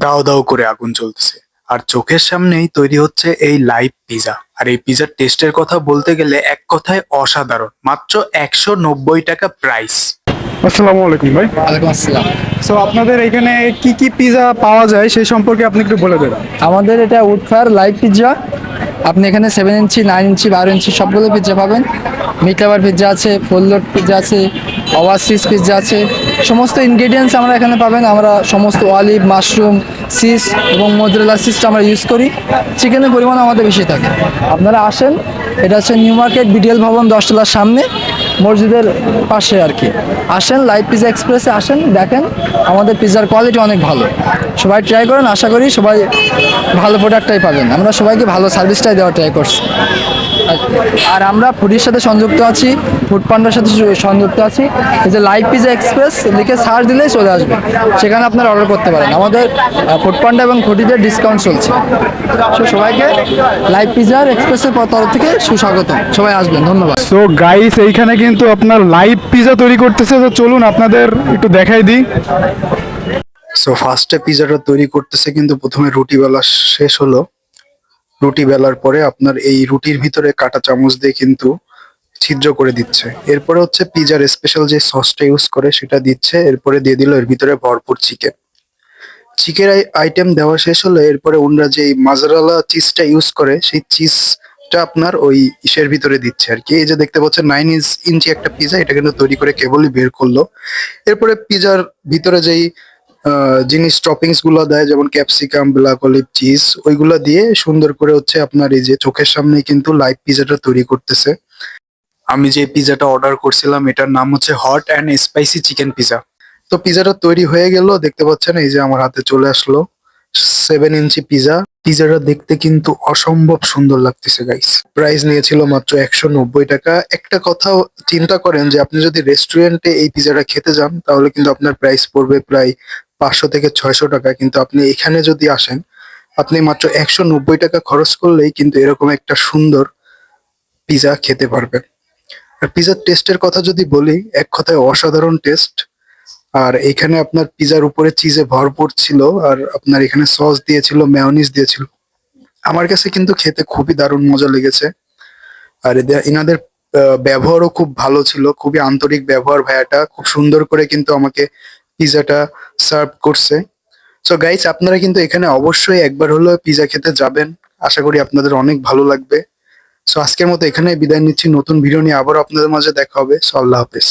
দাও দাও করে আগুন জ্বলতেছে আর চোখের সামনেই তৈরি হচ্ছে এই লাইভ পিজা। আর এই পিজার টেস্টের কথা বলতে গেলে এক কথায় অসাধারণ। মাত্র 190 টাকা প্রাইস। আসসালামু আলাইকুম ভাই। ওয়ালাইকুম আসসালাম। সো আপনাদের এখানে কি কি পিজা পাওয়া যায় সেই সম্পর্কে আপনি একটু বলে দেবেন। আমাদের এটা উডফায়ার লাইভ পিৎজা। আপনি এখানে 7 ইঞ্চি, 9 ইঞ্চি, 12 ইঞ্চি সবগুলো পিৎজা পাবেন। মিট লাভার পিৎজা আছে, ফুল লোড পিৎজা আছে, ওয়াসিস পিৎজা আছে। সমস্ত ইনগ্রেডিয়েন্টস আমরা এখানে পাবেন। আমরা সমস্ত অলিভ, মাশরুম, চিজ এবং মোজরেলা চিজটা আমরা ইউজ করি। চিকেনের পরিমাণ আমাদের বেশি থাকে। আপনারা আসেন, এটা হচ্ছে নিউ মার্কেট বিডিএল ভবন 10 তলার সামনে, মসজিদের পাশে আর কি। আসেন লাইভ পিজা এক্সপ্রেসে, আসেন দেখেন আমাদের পিৎজার কোয়ালিটি অনেক ভালো। সবাই ট্রাই করেন, আশা করি সবাই ভালো প্রোডাক্টটাই পাবেন। আমরা সবাইকে ভালো সার্ভিসটাই দেওয়ার ট্রাই করছি। আর আমরা ফুডির সাথে সংযুক্ত আছি, ফুড পান্ডার সাথে সংযুক্ত আছি। এই যে লাইভ পিজা এক্সপ্রেস লিখে সার্চ দিলেই চলে আসবে, সেখানে আপনারা অর্ডার করতে পারেন। আমাদের ফুড পান্ডা এবং ফুডিদের ডিসকাউন্ট চলছে। তো সবাইকে লাইভ পিজার এক্সপ্রেসের তরফ থেকে সুস্বাগতম। সবাই আসবেন, ধন্যবাদ। সো গাইস, এইখানে কিন্তু আপনার লাইভ পিজা তৈরি করতেছে, তো চলুন আপনাদের একটু দেখাই দিই। সো ফার্স্টে পিজাটা তৈরি করতেছে কিন্তু প্রথমে রুটি বেলা শেষ হলো। রুটি বেলার পরে আপনার এই রুটির ভিতরে কাঁটা চামচ দিয়ে কিন্তু ছিদ্র করে দিচ্ছে। এরপরে হচ্ছে পিজার স্পেশাল যে সসটা ইউজ করে সেটা দিচ্ছে। এরপরে দিয়ে দিল এর ভিতরে ভরপুর চিকেন। চিকেন আইটেম দেওয়া শেষ হলে এরপরে ওনারা যে মাজারালা চিজটা ইউজ করে সেই চিজটা আপনার ওই ইসের ভিতরে দিচ্ছে আর কি। এই যে দেখতে পাচ্ছেন 9 ইঞ্চি একটা পিজা, এটা কিন্তু তৈরি করে কেবলই বের করলো। এরপরে পিজার ভিতরে যেই জিনিস টপিংস গুলো দেয়, যেমন ক্যাপসিকাম, ব্ল্যাক অলিভ, চিজ, ওইগুলা দিয়ে সুন্দর করে হচ্ছে আপনার এই যে চোখের সামনে কিন্তু লাইভ পিজাটা তৈরি করতেছে। আমি যে পিজাটা অর্ডার করছিলাম এটার নাম হচ্ছে hot and spicy chicken pizza. তো পিজাটা তৈরি হয়ে গেল, দেখতে পাচ্ছেন এই যে আমার হাতে চলে আসলো 7 ইঞ্চি পিজা। পিজাটা দেখতে কিন্তু অসম্ভব সুন্দর লাগতেছে গাইস। প্রাইস নিয়েছিল মাত্র 190 টাকা। একটা কথা চিন্তা করেন যে আপনি যদি রেস্টুরেন্টে এই পিজাটা খেতে যান তাহলে কিন্তু আপনার প্রাইস পড়বে প্রায় 500 থেকে 600 টাকা। কিন্তু আপনি এখানে যদি আসেন, আপনি মাত্র 190 টাকা খরচ করলেই কিন্তু এরকম একটা সুন্দর পিজা খেতে পারবেন। আর পিজার টেস্টের কথা যদি বলি, এক কথায় অসাধারণ টেস্ট। আর এখানে আপনার পিজার উপরে চিজে ভরপুর ছিল, আর আপনার এখানে সস দিয়েছিল, মেয়োনিজ দিয়েছিল। আমার কাছে কিন্তু খেতে খুবই দারুণ মজা লেগেছে। আর এনাদের ব্যবহারও খুব ভালো ছিল, খুবই আন্তরিক ব্যবহার। ভাইয়াটা খুব সুন্দর করে কিন্তু আমাকে পিজাটা সার্ভ করছে। সো গাইস, আপনারা কিন্তু এখানে অবশ্যই একবার হলেও পিজা খেতে যাবেন। আশা করি আপনাদের অনেক ভালো লাগবে। সো আজকের মতো এখানে বিদায় নিচ্ছি। নতুন ভিডিও নিয়ে আবারও আপনাদের মাঝে দেখা হবে। সো আল্লাহ হাফেজ।